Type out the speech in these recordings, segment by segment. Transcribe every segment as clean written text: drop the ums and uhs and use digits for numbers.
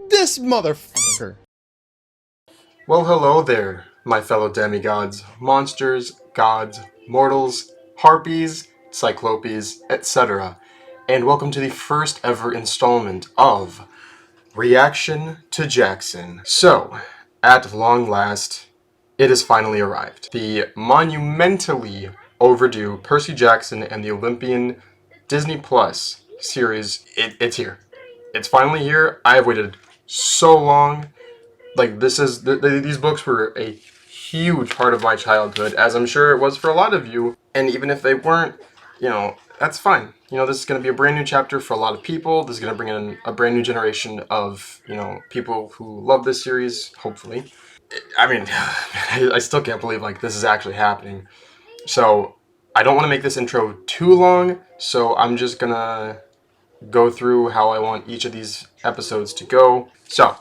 This motherfucker. Well, hello there, my fellow demigods, monsters, gods, mortals, harpies, cyclopes, etc. And welcome to the first ever installment of Reaction to Jackson. So, at long last, it has finally arrived. The monumentally overdue Percy Jackson and the Olympian Disney Plus series, it's here. It's finally here. I have waited so long. Like, these books were a huge part of my childhood, as I'm sure it was for a lot of you. And even if they weren't, that's fine. This is going to be a brand new chapter for a lot of people. This is going to bring in a brand new generation of, people who love this series, hopefully. I mean, I still can't believe, this is actually happening. So, I don't want to make this intro too long, so I'm just going to go through how I want each of these episodes to go. So,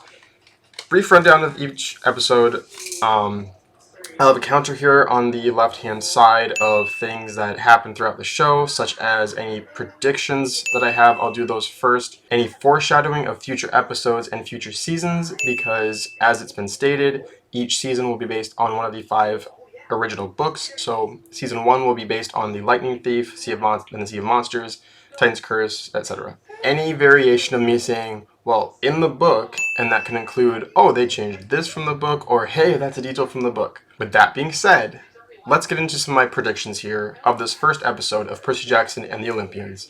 brief rundown of each episode. I'll have a counter here on the left-hand side of things that happen throughout the show, such as any predictions that I have. I'll do those first. Any foreshadowing of future episodes and future seasons, because as it's been stated, each season will be based on one of the 5 original books. So season 1 will be based on the Lightning Thief, Sea of Monsters, Titan's Curse, etc. Any variation of me saying, well, in the book, and that can include, oh, they changed this from the book, or hey, that's a detail from the book. With that being said, let's get into some of my predictions here of this first episode of Percy Jackson and the Olympians.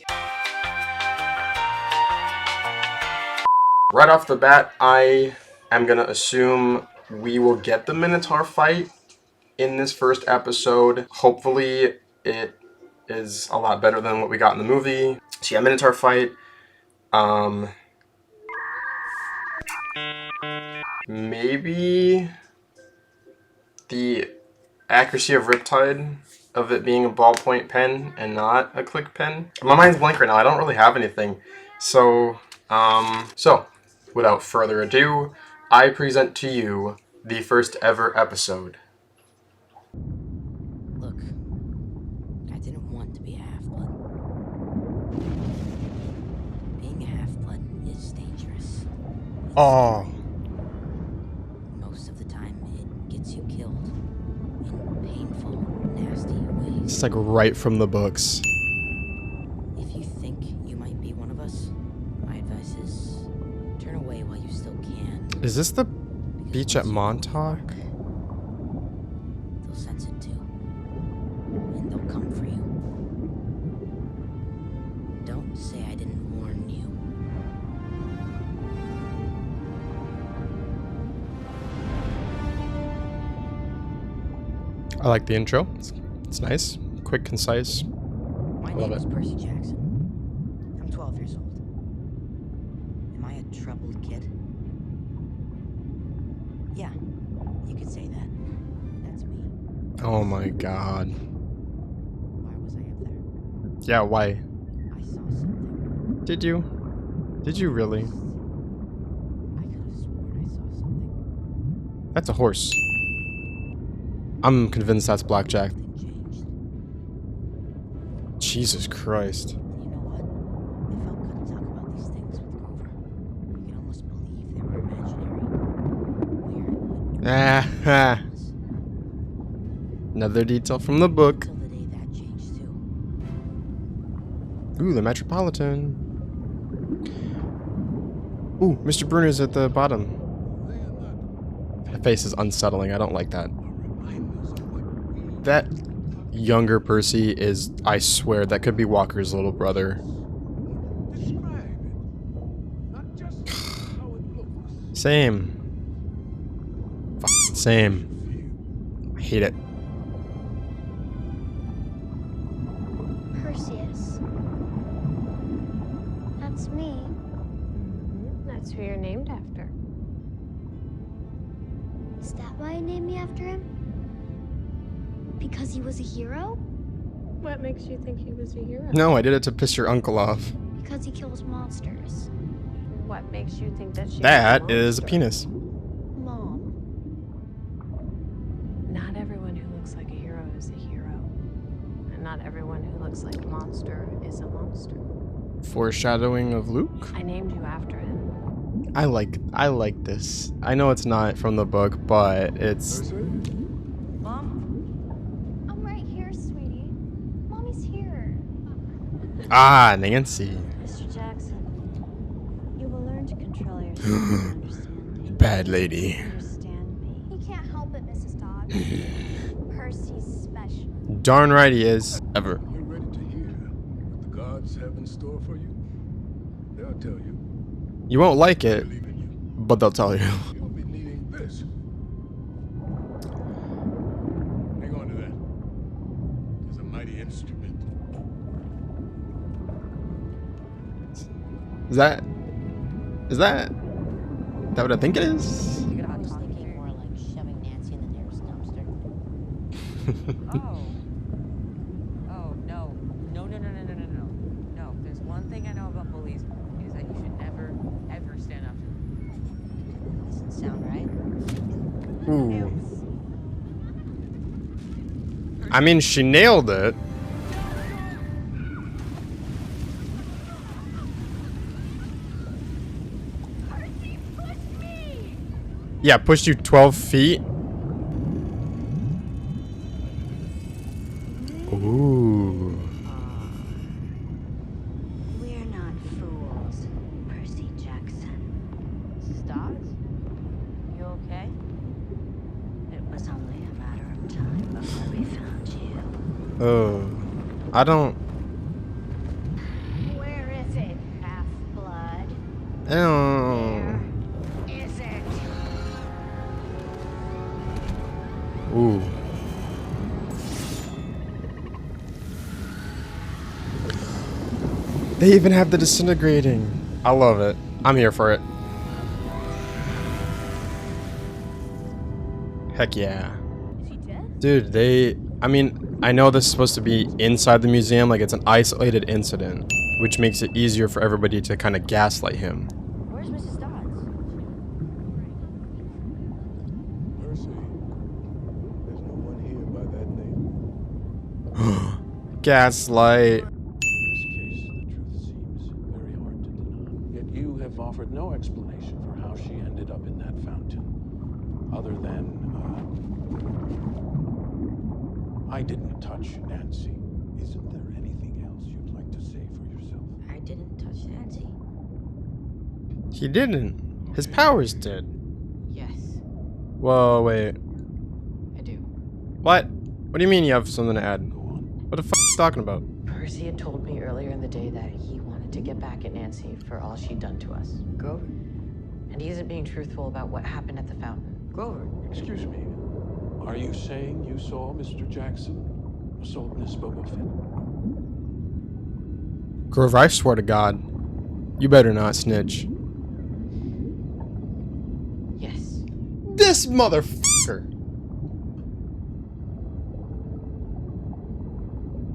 Right off the bat, I am going to assume we will get the Minotaur fight in this first episode. Hopefully, it is a lot better than what we got in the movie. So yeah, Minotaur fight. Maybe the accuracy of Riptide, of it being a ballpoint pen and not a click pen. My mind's blank right now. I don't really have anything. So without further ado, I present to you the first ever episode. Look, I didn't want to be a half-blood. Being a half-blood is dangerous. Oh. Most of the time, it gets you killed in painful, nasty ways. It's like right from the books. If you think you might be one of us, my advice is turn away while you still can. Is this the beach at Montauk? They'll sense it too, and they'll come for you. Don't say I didn't warn you. I like the intro. It's nice, quick, concise. My Love name it. is Percy Jackson. I'm 12 years old. Am I a troubled kid? Yeah, you could say that. That's me. Oh my god. Why was I up there? Yeah, why? I saw something. Did you? Did you really? I could have sworn I saw something. That's a horse. I'm convinced that's Blackjack. Something changed. Jesus Christ. And you know what? It felt good to talk about these things with Grover. You could almost believe they were imaginary. Weird. Another detail from the book. Until the day that changed too. Ooh, the Metropolitan. Ooh, Mr. Brunner's at the bottom. That face is unsettling. I don't like that. That younger Percy is, I swear, that could be Walker's little brother. Same. Same. I hate it. Perseus. That's me. That's who you're named after. Is that why I named me after him? Because he was a hero? What makes you think he was a hero? No, I did it to piss your uncle off. Because he kills monsters. What makes you think that she That was a is a monster? penis. Mom. Not everyone who looks like a hero is a hero. And not everyone who looks like a monster is a monster. Foreshadowing of Luke? I named you after him. I like this. I know it's not from the book, but it's Mom? I'm right here, sweetie. Mommy's here. Nancy. Mr. Jackson, you will learn to control yourself and understand me. Bad lady. Understand me. He can't help it, Mrs. Dodge. Percy's special. Darn right he is. Ever. You're ready to hear what the gods have in store for you? They'll tell you. You won't like I it, believe in you. but they'll tell you. You'll be needing this. Hang on to that. It's a mighty instrument. Is that what I think it is? I was thinking more like shoving Nancy in the nearest dumpster. Oh. Oh, no. No. No, there's one thing I know about bullies, is that you should never, ever stand up to them. Doesn't sound right. Ooh. I mean, she nailed it. Percy pushed me! Yeah, pushed you 12 feet. Ooh. We're not fools, Percy Jackson. Stars? You okay? It was only a matter of time before we found you. Oh. I don't. Where is it, half-blood? Where Is it? Ooh. They even have the disintegrating. I love it. I'm here for it. Heck yeah. Is he dead? Dude, I mean, I know this is supposed to be inside the museum, like it's an isolated incident, which makes it easier for everybody to kind of gaslight him. Where's Mrs. Dodds? Percy, there's no one here by that name. Gaslight. In this case, the truth seems very hard to deny. Yet you have offered no explanation for how she ended up in that fountain, other than, I didn't touch Nancy. Isn't there anything else you'd like to say for yourself? I didn't touch Nancy. He didn't. His powers did. Yes, Whoa, wait. I do. What? What do you mean you have something to add? Go on. What the fuck are you talking about? Percy had told me earlier in the day that he wanted to get back at Nancy for all she'd done to us. Grover? And he isn't being truthful about what happened at the fountain. Grover? Excuse me. Are you saying you saw Mr. Jackson assault Miss Boba Fett? Grover, I swear to God, you better not snitch. Yes. This motherfucker.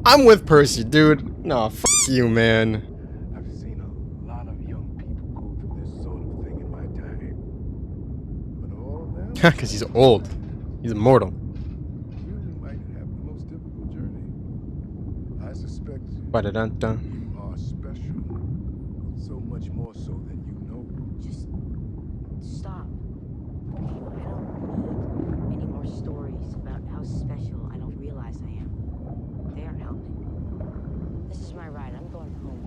I'm with Percy, dude. Nah, fuck you, man. I've seen a lot of young people go through this sort of thing in my time. But all of them Because he's old. He's immortal. really might have the most difficult journey. I suspect Ba-da-dun-dun. you are special. So much more so than you know. Just stop. I don't need any more stories about how special I don't realize I am. They aren't helping. This is my ride. I'm going home.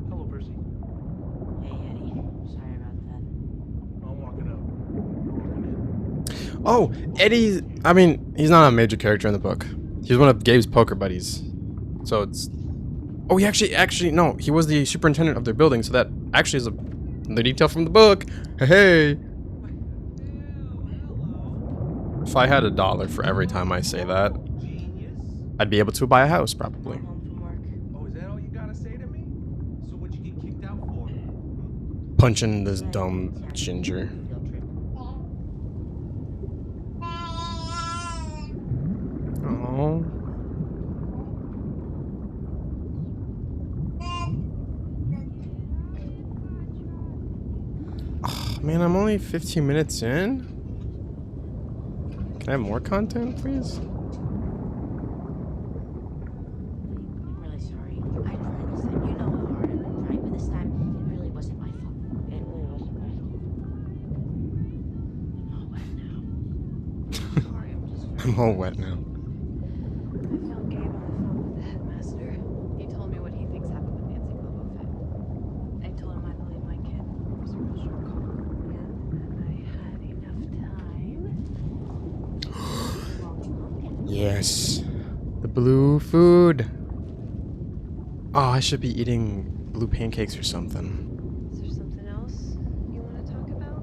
Hello, Percy. Hey, Eddie. Sorry about that. I'm walking up. You're walking in. Oh, Eddie. I mean, he's not a major character in the book. He's one of Gabe's poker buddies. So it's. Oh, he actually, no. He was the superintendent of their building. So that actually is the detail from the book. Hey. If I had $1 for every time I say that, Genius. I'd be able to buy a house, probably. I'm home from work. Oh, is that all you gotta say to me? So what'd you get kicked out for? Punching this dumb ginger. Field trip. Oh. Man, I'm only 15 minutes in. Can I have more content, please? I'm really sorry. I tried this time. You know how hard I've been trying, but this time it really wasn't my fault. It really wasn't my fault. I'm all wet now. Sorry, I'm just I'm all wet now. I found Gabe on the phone with the headmaster. He told me what he thinks happened with Nancy Bobo Fett. I told him I believe my kid was a real short call. And I had enough time. Yes. The blue food. Oh, I should be eating blue pancakes or something. Is there something else you want to talk about?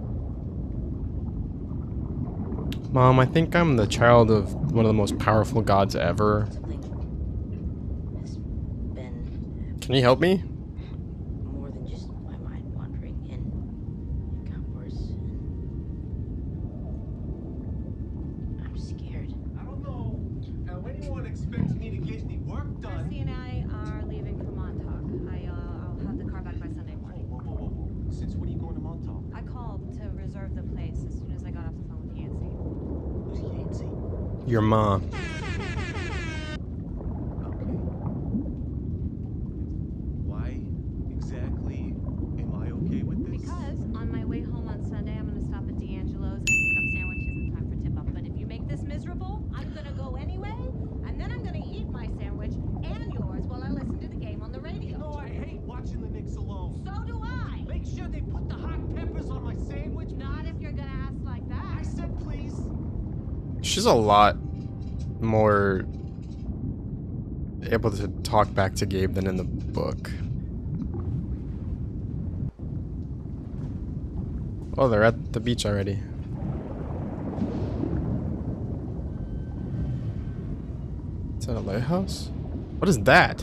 Mom, I think I'm the child of one of the most powerful gods ever. Something has been Can you help me? more than just my mind wandering, and it got worse, and I'm scared. I don't know. When anyone expects me to get any work done. Percy and I are leaving for Montauk. I'll have the car back by Sunday morning. Whoa. Since when are you going to Montauk? I called to reserve the place as soon as I got off the phone with Yancy. Who's Yancy? Your mom. Okay. Why exactly am I okay with this? Because on my way home on Sunday, I'm going to stop at D'Angelo's and pick up sandwiches in time for tip-up. But if you make this miserable, I'm going to go anyway, and then I'm going to eat my sandwich and yours while I listen to the game on the radio. You know I hate watching the Knicks alone. So do I. Make sure they put the hot peppers on my sandwich. Not if you're going to ask like that. I said please. She's a lot more able to talk back to Gabe than in the book. Oh, they're at the beach already. Is that a lighthouse? What is that?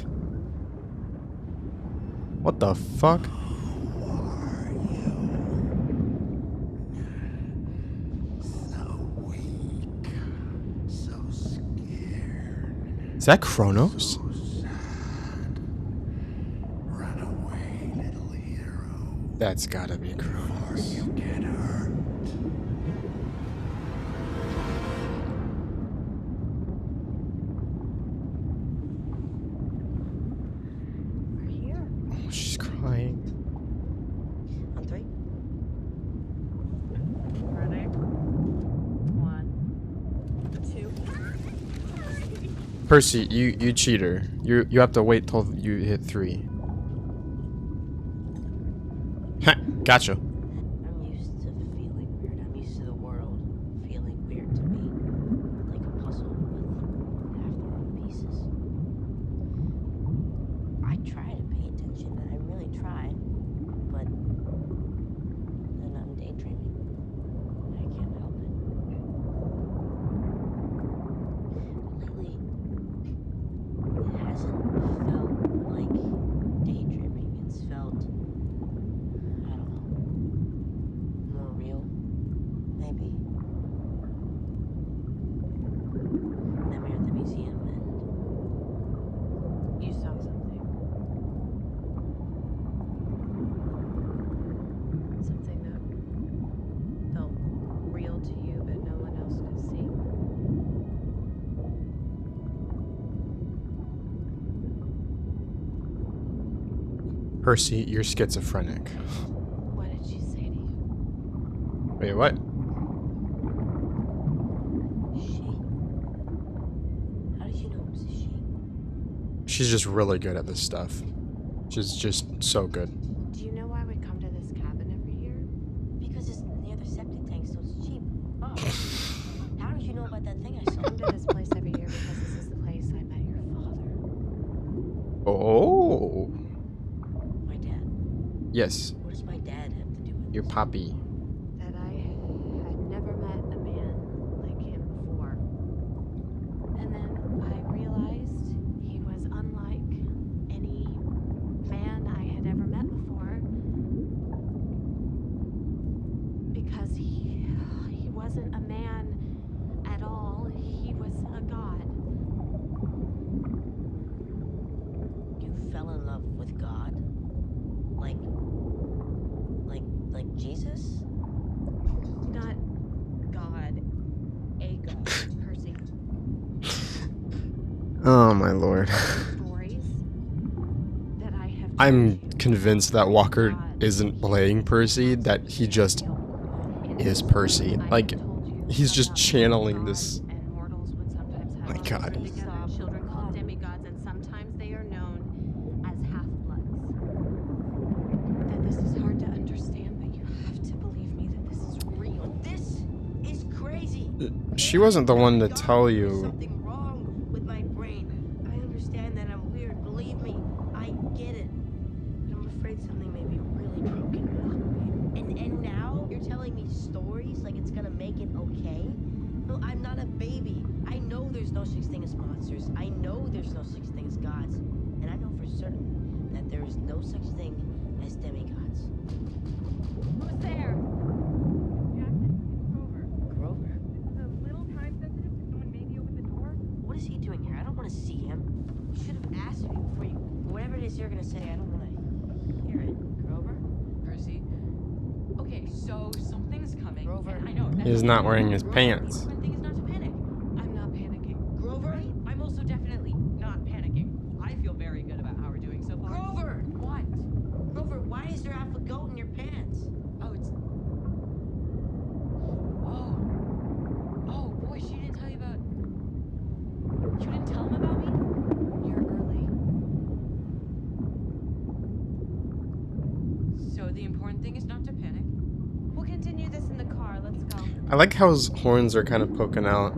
What the fuck? Is that Kronos? Run away, little hero. That's gotta be Kronos. You get hurt. We're here. Oh, she's crying. On three. Ready? 1, 2. Percy, you cheater. You have to wait till you hit 3. Ha! Gotcha. I'm used to feeling weird. I'm used to the world feeling weird to me. Like a puzzle with half the wrong pieces. I try to pay attention, and I really try, but then I'm daydreaming. I can't help it. Lately, it hasn't felt like daydreaming. It's felt, I don't know, more real, maybe. Then we were at the museum, and You saw something. Something that felt real to you, but no one else could see. Percy, you're schizophrenic. What did she say to you? Wait, what? she. How did you know it was a she? She's just really good at this stuff. She's just so good. Do you know why we come to this cabin every year? Because it's near the septic tank, so it's cheap. Oh. How did you know about that thing I saw? Come to this place every year because this is the place I met your father. Oh. My dad. Yes, What does my dad have to do with your this? poppy. That I had never met a man like him before. And then I realized he was unlike any man I had ever met before. Because he wasn't a man at all. He was a god. You fell in love with God? Like Jesus? Oh my lord. stories that I have I'm told you convinced that Walker God, isn't playing Percy, that he just is Percy. I Like, have told you he's just about channeling gods this. and mortals would sometimes have My children God. together, children called demigods, and sometimes they are known as half-bloods. That this is hard to understand, but you have to believe me that this is real. This is crazy. She wasn't the one to God, tell there's you. something wrong with my brain. I understand that I'm weird. Believe me, I get it. But I'm afraid something may be really broken. And now you're telling me stories like it's gonna make it okay? No, I'm not a baby. I know there's no such thing as monsters. I know there's no such thing as gods. And I know for certain that there is no such thing as demigods. Who's there? Grover? Is it a little time sensitive? Could someone maybe open the door? What is he doing here? I don't want to see him. You should have asked me before you... Whatever it is you're gonna say, I don't want to hear it. Grover? Percy. Okay, so something's coming. Grover. And I know. that's He's okay. not wearing his The pants. important thing is not to panic. I'm not panicking. Grover? I'm also definitely not panicking. I feel very good about how we're doing so far. Grover! What? Grover, why is there half a goat in your pants? Oh, it's. Oh. Oh, boy, she didn't tell you about. You didn't tell him about me? You're early. So the important thing is not to panic. We'll continue this in the car. Let's go. I like how his horns are kind of poking out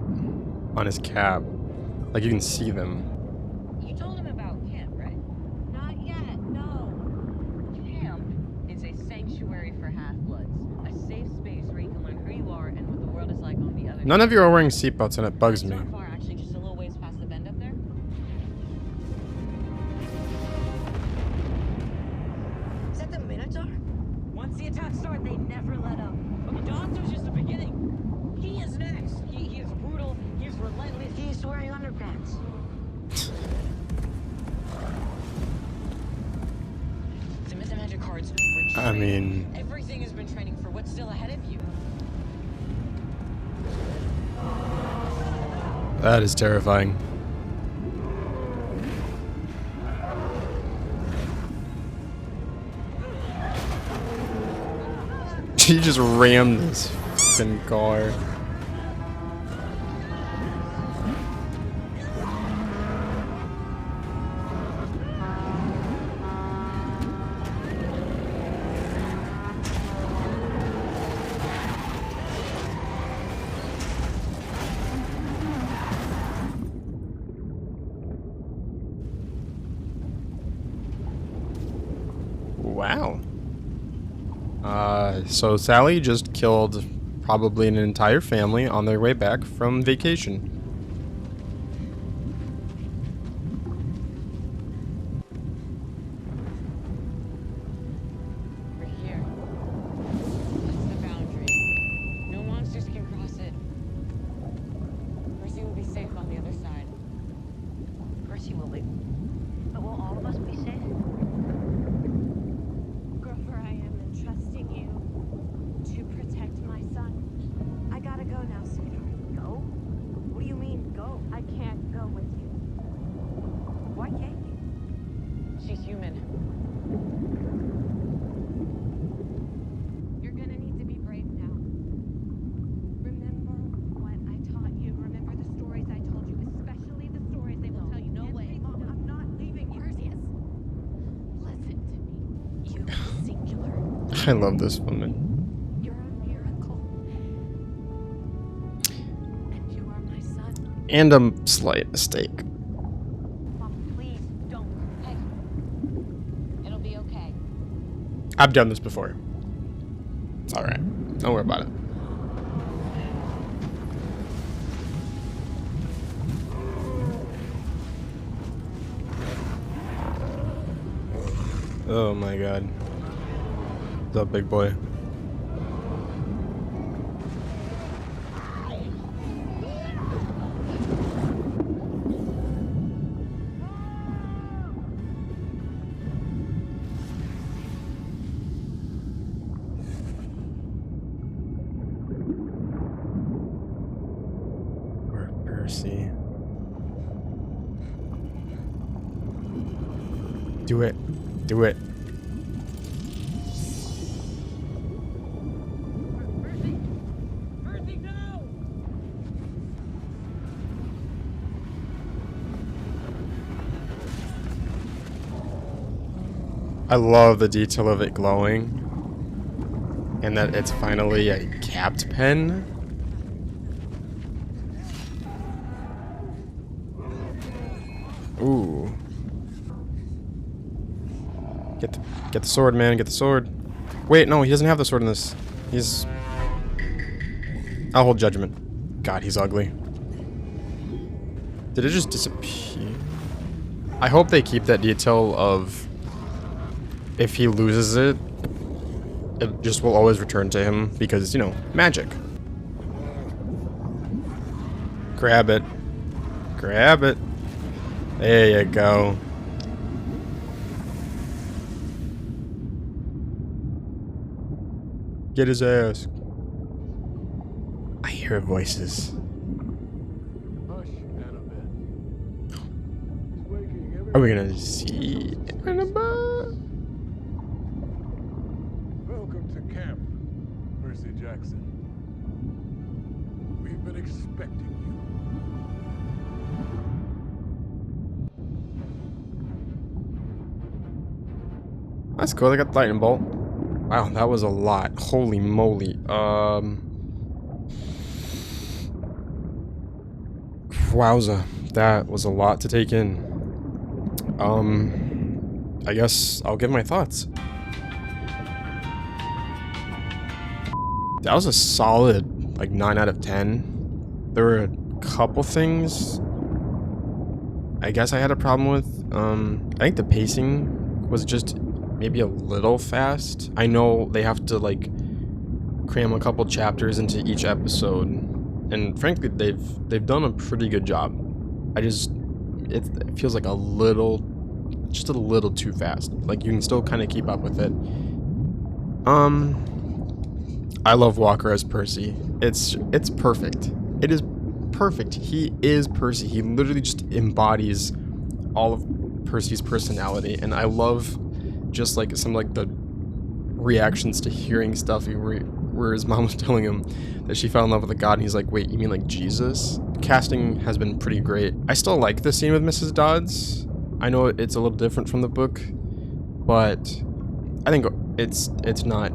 on his cap. Like you can see them. You told him about camp, right? Not yet, no. Camp is a sanctuary for half-bloods. A safe space where you can learn who you are and what the world is like on the other None side. of you are wearing seatbelts and it bugs It's me. not far, actually, just a little ways past the bend up there. Is that the Minotaur? Once the attacks start, they never let up. Okay, Dogs was just the beginning. He is next. He is brutal. He is relentless. He's wearing underpants. The Myth and Magic cards were I trained. mean, Everything has been training for what's still ahead of you. that is terrifying. She just rammed this fucking car. Wow. So Sally just killed probably an entire family on their way back from vacation. We're here. That's the boundary. No monsters can cross it. Percy will be safe on the other side. Percy will be. But will all of us be safe? Grover, I am entrusting you to protect my son. I gotta go now, sweetheart. Go? What do you mean, go? I can't go with you. Why can't you? She's human. You're gonna need to be brave now. Remember what I taught you. Remember the stories I told you, especially the stories they will tell you. No way. Mom, I'm not leaving you. Perseus, listen to me. You are singular. I love this woman. You're a miracle. And you are my son. And a slight mistake. Mom, please don't. Hey. It'll be okay. I've done this before. It's alright. Don't worry about it. Oh my god. What's up, big boy? Poor Percy. Do it. Do it. Percy, no! I love the detail of it glowing. And that it's finally a capped pen. Ooh. Get the sword, man. Get the sword. Wait, no, he doesn't have the sword in this. I'll hold judgment. God, he's ugly. Did it just disappear? I hope they keep that detail of if he loses it, it just will always return to him because, you know, magic. Grab it. Grab it. There you go. Get his ass. I hear voices. Hush, Annabeth. He's waking everyone. Are we gonna see Annabelle? Welcome to camp, Percy Jackson. We've been expecting you. That's cool. They got the lightning bolt. Wow, that was a lot. Holy moly. Wowza. That was a lot to take in. I guess I'll give my thoughts. That was a solid, like, 9 out of 10. There were a couple things I guess I had a problem with. I think the pacing was just maybe a little fast. I know they have to, like, cram a couple chapters into each episode, and frankly, they've done a pretty good job. It feels like just a little too fast. Like, you can still kind of keep up with it. I love Walker as Percy. It's perfect. It is perfect. He is Percy. He literally just embodies all of Percy's personality, and I love just like some like the reactions to hearing stuff where his mom was telling him that she fell in love with a god, and he's like, wait, you mean like Jesus? Casting has been pretty great. I still like the scene with Mrs. Dodds. I know it's a little different from the book, but I think it's not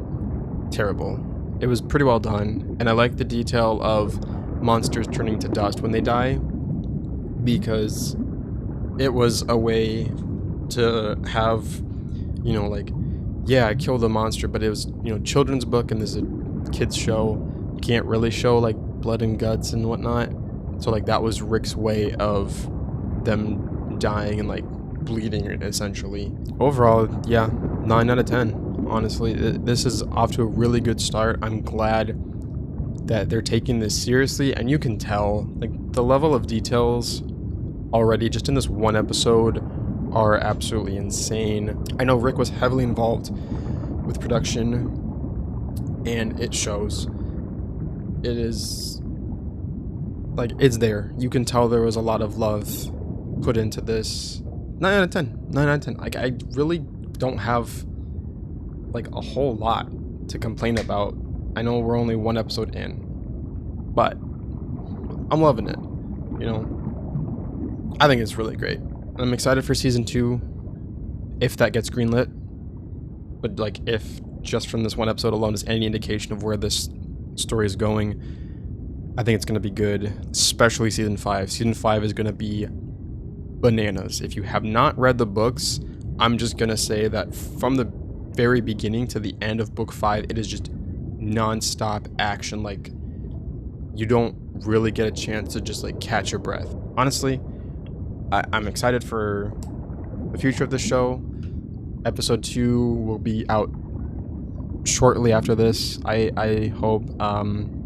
terrible. It was pretty well done, and I like the detail of monsters turning to dust when they die, because it was a way to have, you know, like, yeah, I killed a monster, but it was, you know, children's book and there's a kids show. You can't really show like blood and guts and whatnot. So like that was Rick's way of them dying and like bleeding essentially. Overall, yeah, 9 out of 10. Honestly, this is off to a really good start. I'm glad that they're taking this seriously, and you can tell like the level of details already just in this one episode are absolutely insane. I know Rick was heavily involved with production, and it shows. It is like, it's there. You can tell there was a lot of love put into this. 9 out of 10. 9 out of 10. Like, I really don't have like a whole lot to complain about. I know we're only one episode in, but I'm loving it. You know, I think it's really great. I'm excited for season 2, if that gets greenlit. But like, if just from this one episode alone is any indication of where this story is going, I think it's going to be good, especially season 5. Season 5 is going to be bananas. If you have not read the books, I'm just going to say that from the very beginning to the end of book 5, it is just non-stop action. Like, you don't really get a chance to just like catch your breath. Honestly, I'm excited for the future of the show. Episode 2 will be out shortly after this. I hope.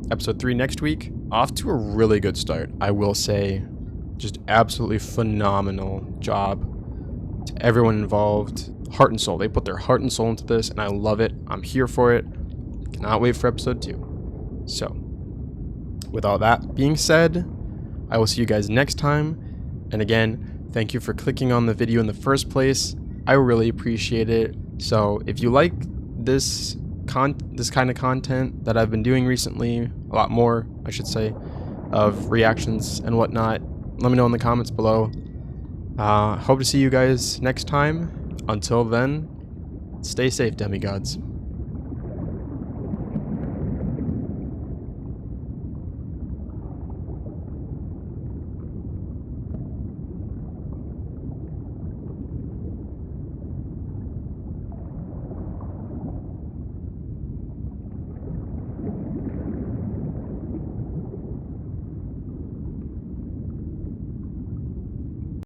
Episode 3 next week. Off to a really good start, I will say. Just absolutely phenomenal job to everyone involved. Heart and soul. They put their heart and soul into this, and I love it. I'm here for it. Cannot wait for episode 2. So, with all that being said, I will see you guys next time. And again, thank you for clicking on the video in the first place. I really appreciate it. So if you like this kind of content that I've been doing recently, a lot more, I should say, of reactions and whatnot, let me know in the comments below. Hope to see you guys next time. Until then, stay safe, demigods.